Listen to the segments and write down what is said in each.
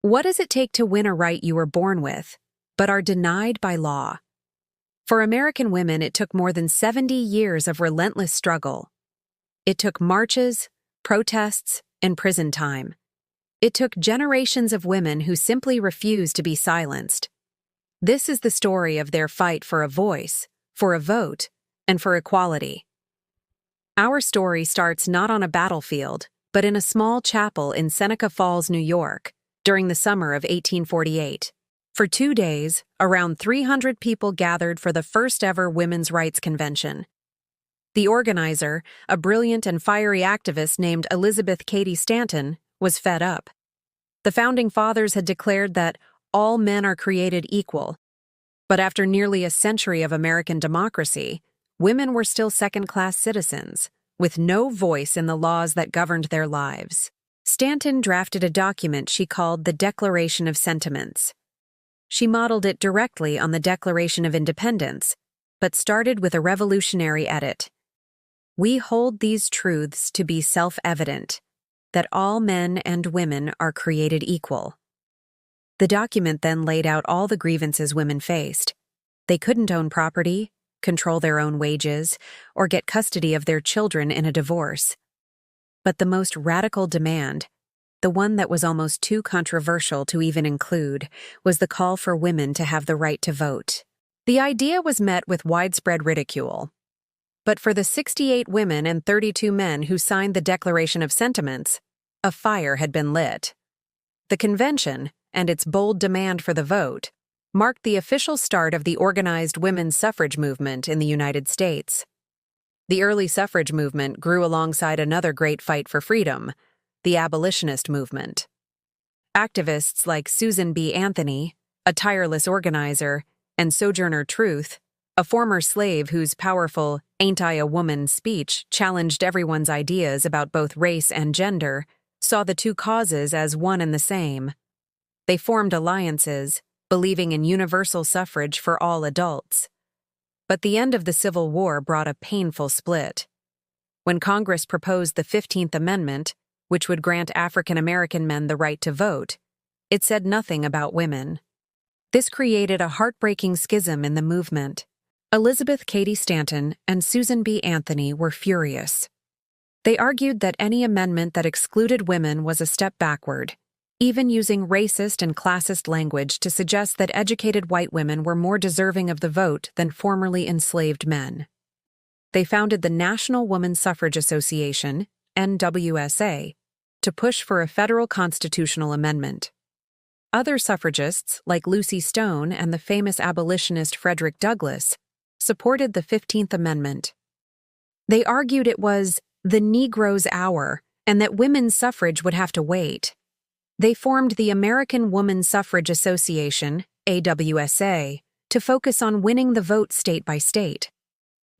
What does it take to win a right you were born with, but are denied by law? For American women, it took more than 70 years of relentless struggle. It took marches, protests, and prison time. It took generations of women who simply refused to be silenced. This is the story of their fight for a voice, for a vote, and for equality. Our story starts not on a battlefield, but in a small chapel in Seneca Falls, New York, during the summer of 1848. For 2 days, around 300 people gathered for the first-ever Women's Rights Convention. The organizer, a brilliant and fiery activist named Elizabeth Cady Stanton, was fed up. The Founding Fathers had declared that all men are created equal. But after nearly a century of American democracy, women were still second-class citizens, with no voice in the laws that governed their lives. Stanton drafted a document she called the Declaration of Sentiments. She modeled it directly on the Declaration of Independence, but started with a revolutionary edit. We hold these truths to be self-evident, that all men and women are created equal. The document then laid out all the grievances women faced. They couldn't own property, control their own wages, or get custody of their children in a divorce. But the most radical demand, the one that was almost too controversial to even include, was the call for women to have the right to vote. The idea was met with widespread ridicule. But for the 68 women and 32 men who signed the Declaration of Sentiments, a fire had been lit. The convention, and its bold demand for the vote, marked the official start of the organized women's suffrage movement in the United States. The early suffrage movement grew alongside another great fight for freedom, the abolitionist movement. Activists like Susan B. Anthony, a tireless organizer, and Sojourner Truth, a former slave whose powerful "Ain't I a Woman" speech challenged everyone's ideas about both race and gender, saw the two causes as one and the same. They formed alliances, believing in universal suffrage for all adults. But the end of the Civil War brought a painful split. When Congress proposed the 15th Amendment, which would grant African American men the right to vote, it said nothing about women. This created a heartbreaking schism in the movement. Elizabeth Cady Stanton and Susan B. Anthony were furious. They argued that any amendment that excluded women was a step backward, even using racist and classist language to suggest that educated white women were more deserving of the vote than formerly enslaved men. They founded the National Woman Suffrage Association, NWSA, to push for a federal constitutional amendment. Other suffragists, like Lucy Stone and the famous abolitionist Frederick Douglass, supported the 15th Amendment. They argued it was the Negro's hour and that women's suffrage would have to wait. They formed the American Woman Suffrage Association, AWSA, to focus on winning the vote state by state.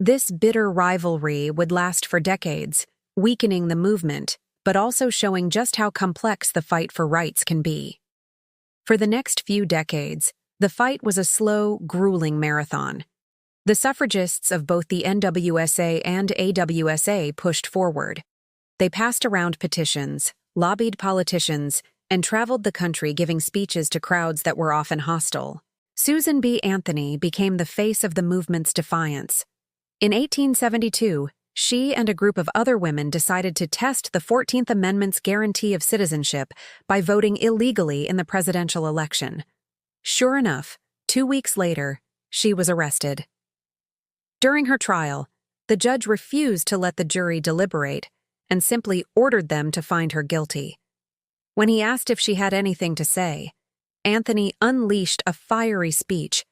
This bitter rivalry would last for decades, weakening the movement, but also showing just how complex the fight for rights can be. For the next few decades, the fight was a slow, grueling marathon. The suffragists of both the NWSA and AWSA pushed forward. They passed around petitions, lobbied politicians, and traveled the country giving speeches to crowds that were often hostile. Susan B. Anthony became the face of the movement's defiance. In 1872, she and a group of other women decided to test the 14th Amendment's guarantee of citizenship by voting illegally in the presidential election. Sure enough, 2 weeks later, she was arrested. During her trial, the judge refused to let the jury deliberate and simply ordered them to find her guilty. When he asked if she had anything to say, Anthony unleashed a fiery speech,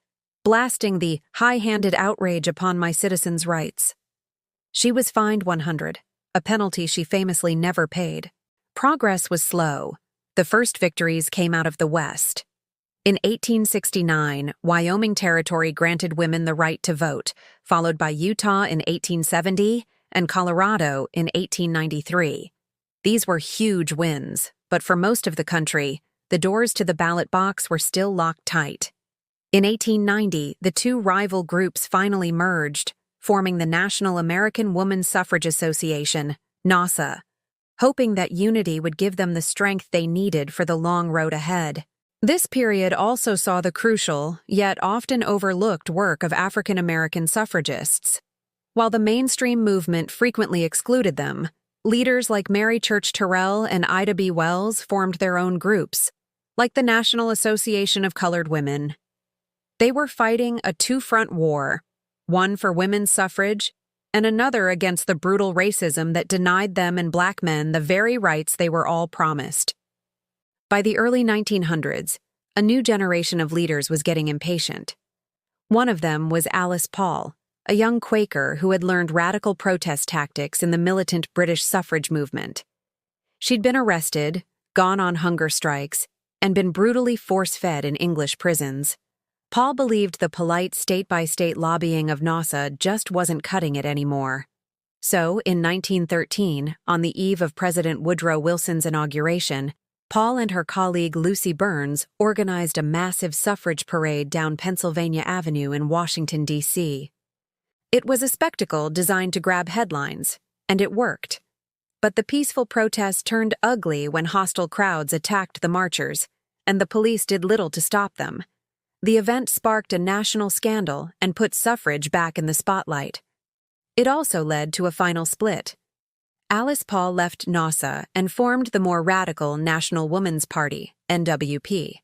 blasting the high-handed outrage upon my citizens' rights. She was fined $100, a penalty she famously never paid. Progress was slow. The first victories came out of the West. In 1869, Wyoming Territory granted women the right to vote, followed by Utah in 1870 and Colorado in 1893. These were huge wins, but for most of the country, the doors to the ballot box were still locked tight. In 1890, the two rival groups finally merged, forming the National American Woman Suffrage Association, NASA. hoping that unity would give them the strength they needed for the long road ahead. This period also saw the crucial, yet often overlooked work of African American suffragists. While the mainstream movement frequently excluded them, leaders like Mary Church Terrell and Ida B. Wells formed their own groups, like the National Association of Colored Women. They were fighting a two-front war, one for women's suffrage and another against the brutal racism that denied them and black men the very rights they were all promised. By the early 1900s, a new generation of leaders was getting impatient. One of them was Alice Paul, a young Quaker who had learned radical protest tactics in the militant British suffrage movement. She'd been arrested, gone on hunger strikes, and been brutally force-fed in English prisons. Paul believed the polite state-by-state lobbying of NASA just wasn't cutting it anymore. So, in 1913, on the eve of President Woodrow Wilson's inauguration, Paul and her colleague Lucy Burns organized a massive suffrage parade down Pennsylvania Avenue in Washington, D.C. It was a spectacle designed to grab headlines, and it worked. But the peaceful protest turned ugly when hostile crowds attacked the marchers, and the police did little to stop them. The event sparked a national scandal and put suffrage back in the spotlight. It also led to a final split. Alice Paul left NASA and formed the more radical National Woman's Party, NWP.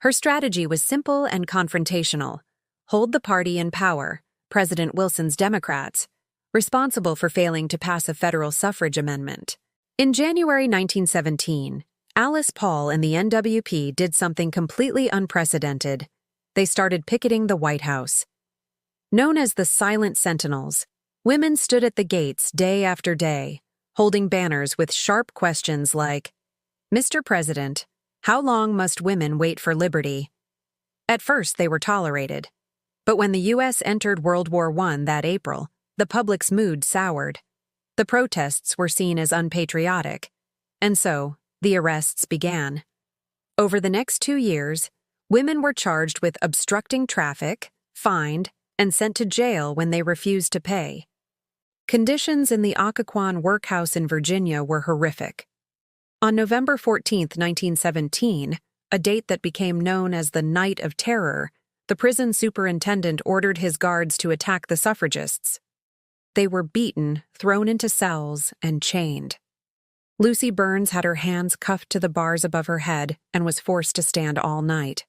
Her strategy was simple and confrontational: hold the party in power, President Wilson's Democrats, responsible for failing to pass a federal suffrage amendment. In January 1917, Alice Paul and the NWP did something completely unprecedented. They started picketing the White House. Known as the Silent Sentinels, women stood at the gates day after day, holding banners with sharp questions like, "Mr. President, how long must women wait for liberty?" At first, they were tolerated. But when the U.S. entered World War I that April, the public's mood soured. The protests were seen as unpatriotic, and so the arrests began. Over the next 2 years, women were charged with obstructing traffic, fined, and sent to jail when they refused to pay. Conditions in the Occoquan workhouse in Virginia were horrific. On November 14, 1917, a date that became known as the Night of Terror, the prison superintendent ordered his guards to attack the suffragists. They were beaten, thrown into cells, and chained. Lucy Burns had her hands cuffed to the bars above her head and was forced to stand all night.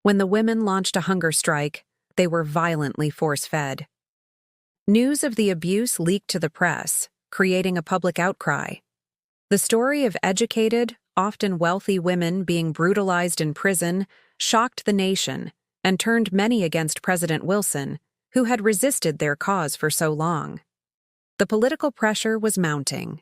When the women launched a hunger strike, they were violently force-fed. News of the abuse leaked to the press, creating a public outcry. The story of educated, often wealthy women being brutalized in prison shocked the nation and turned many against President Wilson, who had resisted their cause for so long. The political pressure was mounting.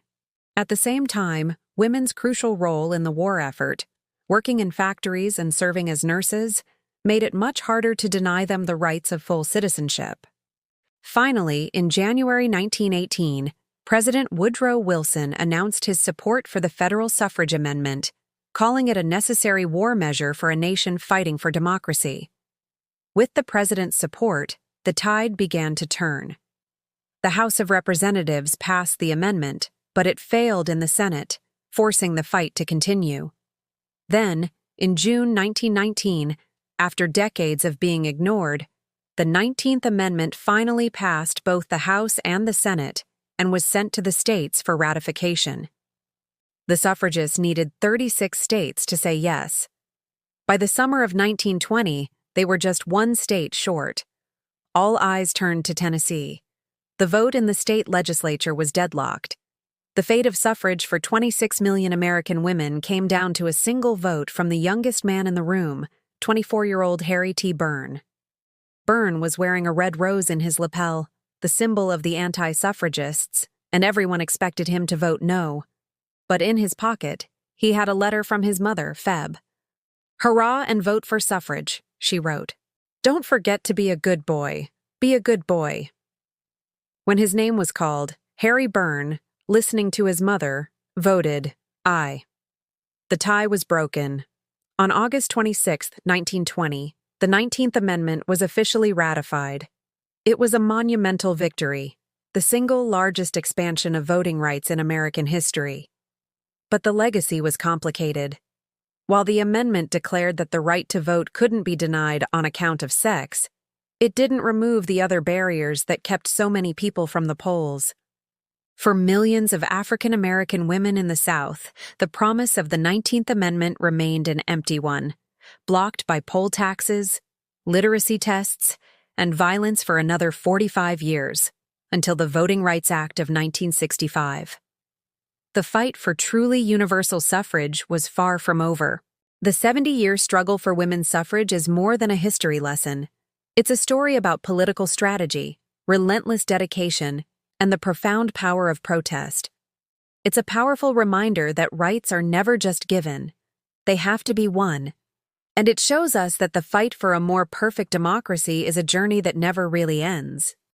At the same time, women's crucial role in the war effort, working in factories and serving as nurses, made it much harder to deny them the rights of full citizenship. Finally, in January 1918, President Woodrow Wilson announced his support for the federal suffrage amendment, calling it a necessary war measure for a nation fighting for democracy. With the president's support, the tide began to turn. The House of Representatives passed the amendment, but it failed in the Senate, forcing the fight to continue. Then, in June 1919, after decades of being ignored, the 19th Amendment finally passed both the House and the Senate and was sent to the states for ratification. The suffragists needed 36 states to say yes. By the summer of 1920, they were just one state short. All eyes turned to Tennessee. The vote in the state legislature was deadlocked. The fate of suffrage for 26 million American women came down to a single vote from the youngest man in the room, 24-year-old Harry T. Burn. Burn was wearing a red rose in his lapel, the symbol of the anti-suffragists, and everyone expected him to vote no. But in his pocket, he had a letter from his mother, Feb. "Hurrah and vote for suffrage," she wrote. "Don't forget to be a good boy. Be a good boy." When his name was called, Harry Burn, listening to his mother, voted aye. The tie was broken. On August 26, 1920, the 19th Amendment was officially ratified. It was a monumental victory, the single largest expansion of voting rights in American history. But the legacy was complicated. While the amendment declared that the right to vote couldn't be denied on account of sex, it didn't remove the other barriers that kept so many people from the polls. For millions of African American women in the South, the promise of the 19th Amendment remained an empty one, blocked by poll taxes, literacy tests, and violence for another 45 years, until the Voting Rights Act of 1965. The fight for truly universal suffrage was far from over. The 70-year struggle for women's suffrage is more than a history lesson. It's a story about political strategy, relentless dedication, and the profound power of protest. It's a powerful reminder that rights are never just given. They have to be won. And it shows us that the fight for a more perfect democracy is a journey that never really ends.